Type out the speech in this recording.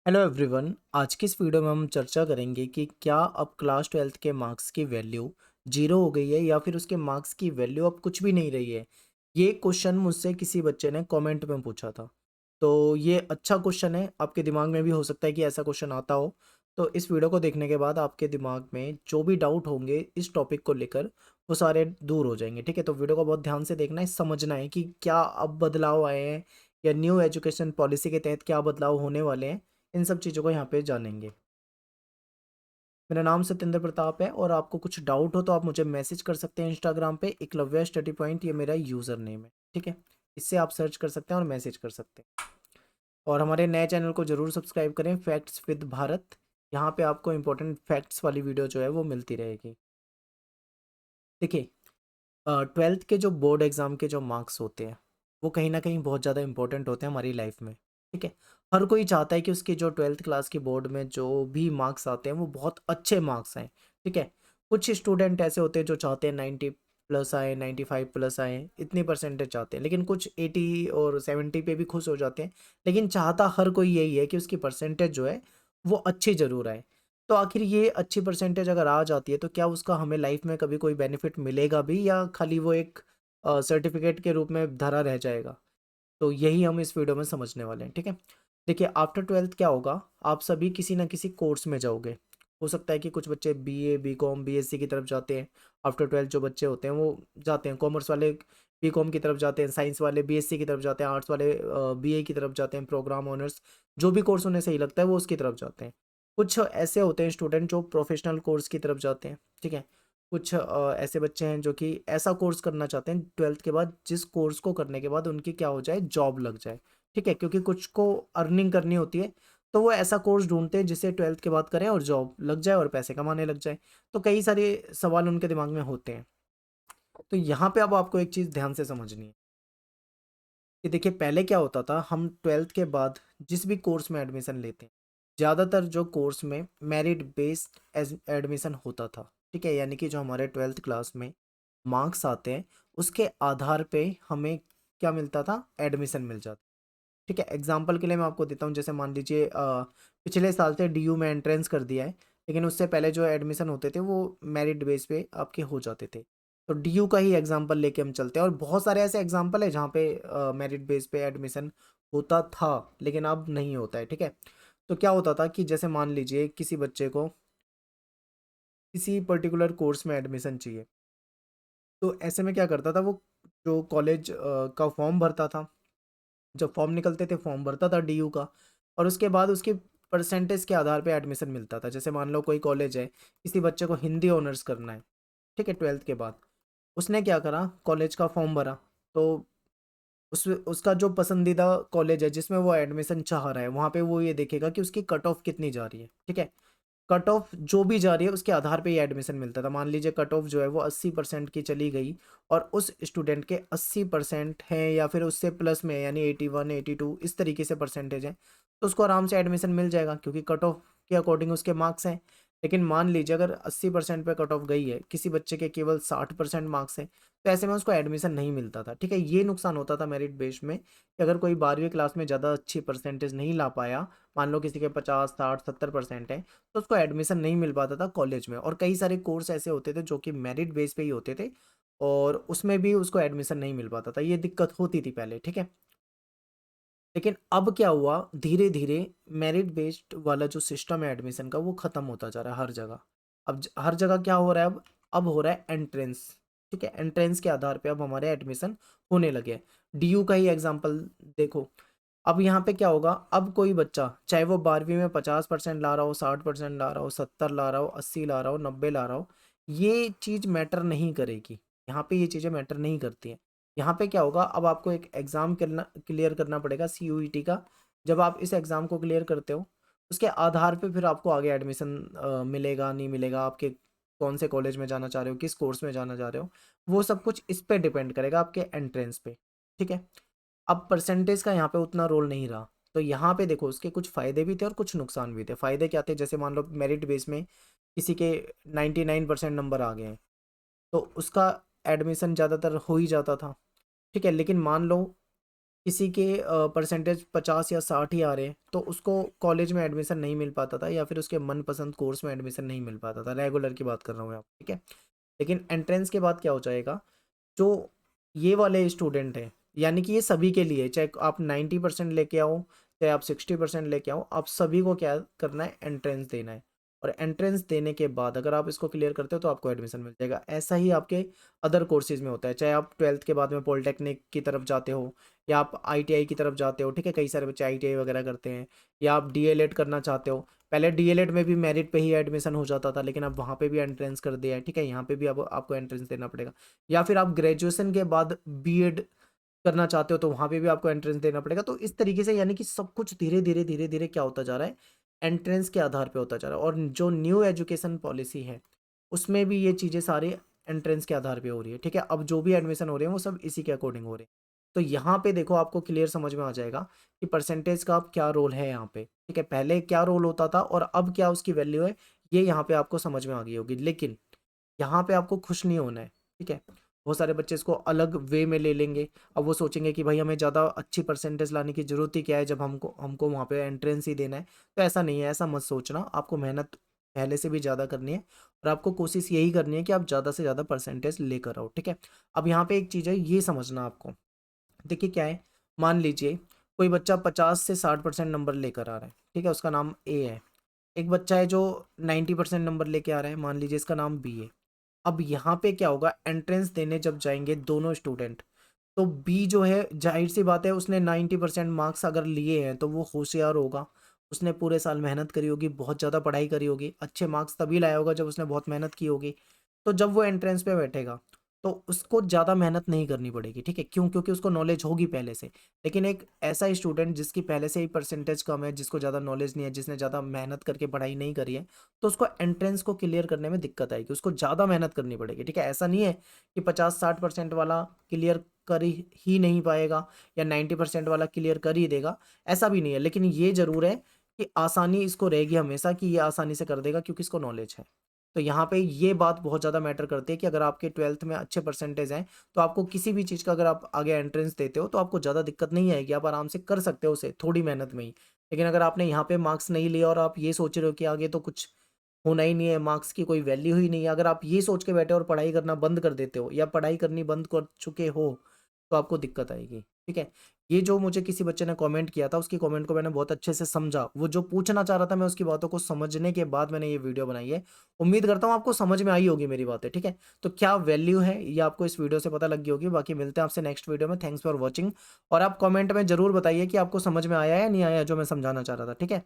Hello everyone. आज की इस वीडियो में हम चर्चा करेंगे कि क्या अब क्लास ट्वेल्थ के मार्क्स की वैल्यू जीरो हो गई है या फिर उसके मार्क्स की वैल्यू अब कुछ भी नहीं रही है। ये क्वेश्चन मुझसे किसी बच्चे ने कमेंट में पूछा था। तो ये अच्छा क्वेश्चन है, आपके दिमाग में भी हो सकता है कि ऐसा क्वेश्चन आता हो। तो इस वीडियो को देखने के बाद आपके दिमाग में जो भी डाउट होंगे इस टॉपिक को लेकर वो सारे दूर हो जाएंगे। ठीक है, तो वीडियो को बहुत ध्यान से देखना है, समझना है कि क्या अब बदलाव आए हैं या न्यू एजुकेशन पॉलिसी के तहत क्या बदलाव होने वाले हैं। इन सब चीज़ों को यहाँ पे जानेंगे। मेरा नाम सत्येंद्र प्रताप है और आपको कुछ डाउट हो तो आप मुझे मैसेज कर सकते हैं इंस्टाग्राम पे, एकलव्य स्टडी पॉइंट ये मेरा यूज़र नेम है। ठीक है, इससे आप सर्च कर सकते हैं और मैसेज कर सकते हैं। और हमारे नए चैनल को ज़रूर सब्सक्राइब करें, फैक्ट्स विद भारत। यहाँ पे आपको इंपॉर्टेंट फैक्ट्स वाली वीडियो जो है वो मिलती रहेगी। देखिए, ट्वेल्थ के जो बोर्ड एग्ज़ाम के जो मार्क्स होते हैं वो कहीं ना कहीं बहुत ज़्यादा इंपॉर्टेंट होते हैं हमारी लाइफ में। ठीक है, हर कोई चाहता है कि उसके जो ट्वेल्थ क्लास की बोर्ड में जो भी मार्क्स आते हैं वो बहुत अच्छे मार्क्स आए। ठीक है, कुछ स्टूडेंट ऐसे होते हैं जो चाहते हैं 90 प्लस आए, 95 प्लस आए, इतनी परसेंटेज चाहते हैं, लेकिन कुछ 80 और 70 पे भी खुश हो जाते हैं। लेकिन चाहता हर कोई यही है कि उसकी परसेंटेज जो है वो अच्छी ज़रूर आए। तो आखिर ये अच्छी परसेंटेज अगर आ जाती है तो क्या उसका हमें लाइफ में कभी कोई बेनिफिट मिलेगा भी या खाली वो एक सर्टिफिकेट के रूप में धरा रह जाएगा। तो यही हम इस वीडियो में समझने वाले हैं। ठीक है, देखिए आफ्टर ट्वेल्थ क्या होगा, आप सभी किसी ना किसी कोर्स में जाओगे। हो सकता है कि कुछ बच्चे बीए बीकॉम बीएससी की तरफ जाते हैं। आफ्टर ट्वेल्थ जो बच्चे होते हैं वो जाते हैं, कॉमर्स वाले बीकॉम की तरफ जाते हैं, साइंस वाले बीएससी की तरफ जाते हैं, आर्ट्स वाले बीए की तरफ जाते हैं, प्रोग्राम ऑनर्स जो भी कोर्स उन्हें सही लगता है वो उसकी तरफ जाते हैं। कुछ ऐसे होते हैं स्टूडेंट जो प्रोफेशनल कोर्स की तरफ जाते हैं। ठीक है, कुछ ऐसे बच्चे हैं जो कि ऐसा कोर्स करना चाहते हैं ट्वेल्थ के बाद जिस कोर्स को करने के बाद उनकी क्या हो जाए, जॉब लग जाए। ठीक है, क्योंकि कुछ को अर्निंग करनी होती है तो वो ऐसा कोर्स ढूंढते हैं जिसे ट्वेल्थ के बाद करें और जॉब लग जाए और पैसे कमाने लग जाए। तो कई सारे सवाल उनके दिमाग में होते हैं। तो यहाँ पे अब आपको एक चीज़ ध्यान से समझनी है कि देखिए पहले क्या होता था, हम ट्वेल्थ के बाद जिस भी कोर्स में एडमिशन लेते हैं, ज़्यादातर जो कोर्स में मेरिट बेस्ड एडमिशन होता था। ठीक है, यानी कि जो हमारे ट्वेल्थ क्लास में मार्क्स आते हैं उसके आधार पे हमें क्या मिलता था, एडमिशन मिल जाता। ठीक है, एग्जाम्पल के लिए मैं आपको देता हूँ, जैसे मान लीजिए पिछले साल से डीयू में एंट्रेंस कर दिया है, लेकिन उससे पहले जो एडमिशन होते थे वो मेरिट बेस पे आपके हो जाते थे। तो डीयू का ही एग्जाम्पल लेके हम चलते हैं और बहुत सारे ऐसे एग्जाम्पल है जहाँ पे मेरिट बेस पे एडमिशन होता था लेकिन अब नहीं होता है। ठीक है, तो क्या होता था कि जैसे मान लीजिए किसी बच्चे को किसी पर्टिकुलर कोर्स में एडमिशन चाहिए, तो ऐसे में क्या करता था वो, जो कॉलेज का फॉर्म भरता था, जब फॉर्म निकलते थे फॉर्म भरता था डीयू का, और उसके बाद उसकी परसेंटेज के आधार पे एडमिशन मिलता था। जैसे मान लो कोई कॉलेज है, किसी बच्चे को हिंदी ऑनर्स करना है। ठीक है, ट्वेल्थ के बाद उसने क्या करा, कॉलेज का फॉर्म भरा। तो उसका जो पसंदीदा कॉलेज है जिसमें वो एडमिशन चाह रहा है वहाँ पे वो ये देखेगा कि उसकी कट ऑफ कितनी जा रही है। ठीक है, कट ऑफ जो भी जा रही है उसके आधार पे ये एडमिशन मिलता था। मान लीजिए कट ऑफ जो है वो 80% की चली गई और उस स्टूडेंट के 80% हैं या फिर उससे प्लस में यानी 81 82 इस तरीके से परसेंटेज है, तो उसको आराम से एडमिशन मिल जाएगा क्योंकि कट ऑफ के अकॉर्डिंग उसके मार्क्स हैं। लेकिन मान लीजिए अगर 80% पे कट ऑफ गई है, किसी बच्चे के केवल 60% मार्क्स हैं, तो ऐसे में उसको एडमिशन नहीं मिलता था। ठीक है, ये नुकसान होता था मेरिट बेस में कि अगर कोई 12वीं क्लास में ज़्यादा अच्छी परसेंटेज नहीं ला पाया, मान लो किसी के 50 60 70% है, तो उसको एडमिशन नहीं मिल पाता था कॉलेज में। और कई सारे कोर्स ऐसे होते थे जो कि मेरिट बेस पे ही होते थे और उसमें भी उसको एडमिशन नहीं मिल पाता था, ये दिक्कत होती थी पहले। ठीक है, लेकिन अब क्या हुआ, धीरे धीरे मेरिट बेस्ड वाला जो सिस्टम है एडमिशन का वो खत्म होता जा रहा है हर जगह। अब हर जगह क्या हो रहा है, अब हो रहा है एंट्रेंस। ठीक है, एंट्रेंस के आधार पे अब हमारे एडमिशन होने लगे हैं। डीयू का ही एग्जांपल देखो, अब यहाँ पे क्या होगा, अब कोई बच्चा चाहे वो 12वीं में 50% ला रहा हो, 60% ला रहा हो, 70 ला रहा हो, 80 ला रहा हो, 90 ला रहा हो, ये चीज़ मैटर नहीं करेगी। यहाँ पे ये चीज़ें मैटर नहीं करती हैं। यहाँ पे क्या होगा, अब आपको एक एग्ज़ाम क्लियर करना पड़ेगा सीयूईटी का। जब आप इस एग्ज़ाम को क्लियर करते हो उसके आधार पे फिर आपको आगे एडमिशन मिलेगा नहीं मिलेगा, आपके कौन से कॉलेज में जाना चाह रहे हो, किस कोर्स में जाना चाह रहे हो, वो सब कुछ इस पे डिपेंड करेगा आपके एंट्रेंस पे। ठीक है, अब परसेंटेज का यहाँ पे उतना रोल नहीं रहा। तो यहाँ पे देखो उसके कुछ फ़ायदे भी थे और कुछ नुकसान भी थे। फ़ायदे क्या थे, जैसे मान लो मेरिट बेस में किसी के 99% नंबर आ गए हैं तो उसका एडमिशन ज़्यादातर हो ही जाता था। ठीक है, लेकिन मान लो किसी के परसेंटेज 50 या 60 ही आ रहे हैं, तो उसको कॉलेज में एडमिशन नहीं मिल पाता था या फिर उसके मनपसंद कोर्स में एडमिशन नहीं मिल पाता था। रेगुलर की बात कर रहा हूँ मैं, ठीक है। लेकिन एंट्रेंस के बाद क्या हो जाएगा, जो ये वाले स्टूडेंट हैं, यानी कि ये सभी के लिए, चाहे आप 90% लेके आओ, चाहे आप 60% लेके आओ, आप सभी को क्या करना है, एंट्रेंस देना है। और एंट्रेंस देने के बाद अगर आप इसको क्लियर करते हो तो आपको एडमिशन मिल जाएगा। ऐसा ही आपके अदर कोर्सेज में होता है, चाहे आप 12th के बाद में पॉलिटेक्निक की तरफ जाते हो या आप आईटीआई की तरफ जाते हो, ठीक है, कई सारे बच्चे आईटीआई वगैरह करते हैं, या आप डीएलएड करना चाहते हो। पहले डीएलएड में भी मेरिट पे ही एडमिशन हो जाता था, लेकिन अब वहाँ पे भी एंट्रेंस कर दिया है, ठीक है, यहाँ पे भी अब आपको एंट्रेंस देना पड़ेगा। या फिर आप ग्रेजुएशन के बाद बीएड करना चाहते हो तो वहाँ पे भी आपको एंट्रेंस देना पड़ेगा। तो इस तरीके से यानी कि सब कुछ धीरे धीरे धीरे धीरे क्या होता जा रहा है, एंट्रेंस के आधार पे होता जा रहा है। और जो न्यू एजुकेशन पॉलिसी है उसमें भी ये चीज़ें सारी एंट्रेंस के आधार पे हो रही है, ठीक है। अब जो भी एडमिशन हो रहे हैं वो सब इसी के अकॉर्डिंग हो रहे हैं। तो यहाँ पे देखो आपको क्लियर समझ में आ जाएगा कि परसेंटेज का अब क्या रोल है यहाँ पे, ठीक है। पहले क्या रोल होता था और अब क्या उसकी वैल्यू है, ये यहाँ पे आपको समझ में आ गई होगी। लेकिन यहाँ पे आपको खुश नहीं होना है, ठीक है। बहुत सारे बच्चे इसको अलग वे में ले लेंगे। अब वो सोचेंगे कि भाई हमें ज़्यादा अच्छी परसेंटेज लाने की ज़रूरत ही क्या है, जब हमको हमको वहाँ पे एंट्रेंस ही देना है। तो ऐसा नहीं है, ऐसा मत सोचना। आपको मेहनत पहले से भी ज़्यादा करनी है और आपको कोशिश यही करनी है कि आप ज़्यादा से ज़्यादा परसेंटेज लेकर आओ, ठीक है। अब यहाँ पे एक चीज़ है, ये समझना आपको। देखिए क्या है, मान लीजिए कोई बच्चा 50 से 60% नंबर लेकर आ रहा है, ठीक है, उसका नाम ए है। एक बच्चा है जो 90% नंबर लेके आ रहा है, मान लीजिए इसका नाम बी है। अब यहाँ पे क्या होगा, एंट्रेंस देने जब जाएंगे दोनों स्टूडेंट, तो बी जो है, जाहिर सी बात है, उसने 90% मार्क्स अगर लिए हैं तो वो होशियार होगा। उसने पूरे साल मेहनत करी होगी, बहुत ज़्यादा पढ़ाई करी होगी, अच्छे मार्क्स तभी लाया होगा जब उसने बहुत मेहनत की होगी। तो जब वो एंट्रेंस पे बैठेगा तो उसको ज़्यादा मेहनत नहीं करनी पड़ेगी, ठीक है, क्यों, क्योंकि उसको नॉलेज होगी पहले से। लेकिन एक ऐसा स्टूडेंट जिसकी पहले से ही परसेंटेज कम है, जिसको ज़्यादा नॉलेज नहीं है, जिसने ज़्यादा मेहनत करके पढ़ाई नहीं करी है, तो उसको एंट्रेंस को क्लियर करने में दिक्कत आएगी, उसको ज़्यादा मेहनत करनी पड़ेगी, ठीक है। ऐसा नहीं है कि 50-60% वाला क्लियर कर ही नहीं पाएगा या 90% वाला क्लियर कर ही देगा, ऐसा भी नहीं है। लेकिन ये ज़रूर है कि आसानी इसको रहेगी हमेशा, कि ये आसानी से कर देगा क्योंकि इसको नॉलेज है। तो यहाँ पे ये बात बहुत ज़्यादा मैटर करती है कि अगर आपके 12th में अच्छे परसेंटेज हैं तो आपको किसी भी चीज़ का, अगर आप आगे एंट्रेंस देते हो तो आपको ज़्यादा दिक्कत नहीं आएगी, आप आराम से कर सकते हो उसे थोड़ी मेहनत में ही। लेकिन अगर आपने यहाँ पे मार्क्स नहीं लिए और आप ये सोच रहे हो कि आगे तो कुछ होना ही नहीं है, मार्क्स की कोई वैल्यू ही नहीं है, अगर आप ये सोच के बैठे हो और पढ़ाई करना बंद कर देते हो या पढ़ाई करनी बंद कर चुके हो, तो आपको दिक्कत आएगी, ठीक है। ये जो मुझे किसी बच्चे ने कमेंट किया था, उसकी कमेंट को मैंने बहुत अच्छे से समझा, वो जो पूछना चाह रहा था मैं उसकी बातों को समझने के बाद मैंने ये वीडियो बनाई है। उम्मीद करता हूँ आपको समझ में आई होगी मेरी बातें, ठीक है। तो क्या वैल्यू है ये आपको इस वीडियो से पता लग गई होगी। बाकी मिलते हैं आपसे नेक्स्ट वीडियो में। Thanks for watching. और आप कमेंट में जरूर बताइए कि आपको समझ में आया या नहीं आया जो मैं समझाना चाह रहा था, ठीक है।